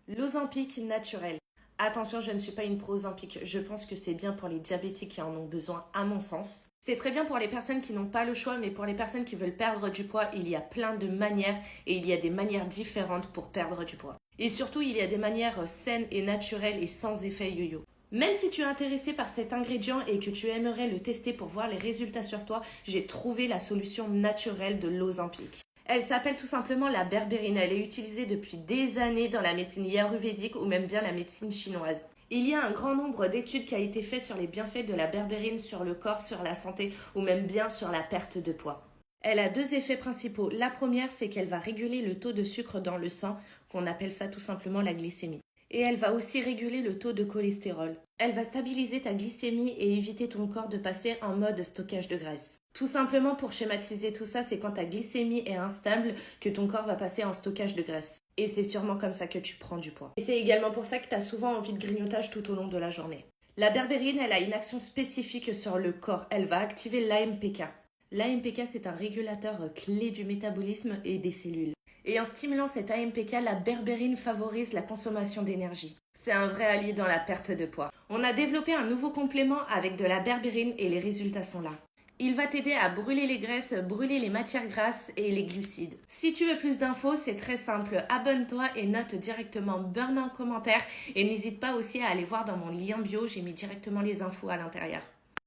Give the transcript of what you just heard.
L'Ozempic naturel. Attention, je ne suis pas une pro-Ozempic. Je pense que c'est bien pour les diabétiques qui en ont besoin, à mon sens. C'est très bien pour les personnes qui n'ont pas le choix, mais pour les personnes qui veulent perdre du poids, il y a plein de manières et il y a des manières différentes pour perdre du poids. Et surtout, il y a des manières saines et naturelles et sans effet yo-yo. Même si tu es intéressé par cet ingrédient et que tu aimerais le tester pour voir les résultats sur toi, j'ai trouvé la solution naturelle de l'Ozempic. Elle s'appelle tout simplement la berbérine. Elle est utilisée depuis des années dans la médecine ayurvédique ou même bien la médecine chinoise. Il y a un grand nombre d'études qui a été fait sur les bienfaits de la berbérine sur le corps, sur la santé ou même bien sur la perte de poids. Elle a deux effets principaux. La première, c'est qu'elle va réguler le taux de sucre dans le sang, qu'on appelle ça tout simplement la glycémie. Et elle va aussi réguler le taux de cholestérol. Elle va stabiliser ta glycémie et éviter ton corps de passer en mode stockage de graisse. Tout simplement pour schématiser tout ça, c'est quand ta glycémie est instable que ton corps va passer en stockage de graisse. Et c'est sûrement comme ça que tu prends du poids. Et c'est également pour ça que tu as souvent envie de grignotage tout au long de la journée. La berbérine, elle a une action spécifique sur le corps. Elle va activer l'AMPK. L'AMPK, c'est un régulateur clé du métabolisme et des cellules. Et en stimulant cet AMPK, la berbérine favorise la consommation d'énergie. C'est un vrai allié dans la perte de poids. On a développé un nouveau complément avec de la berbérine et les résultats sont là. Il va t'aider à brûler les graisses, brûler les matières grasses et les glucides. Si tu veux plus d'infos, c'est très simple. Abonne-toi et note directement Burn en commentaire. Et n'hésite pas aussi à aller voir dans mon lien bio, j'ai mis directement les infos à l'intérieur.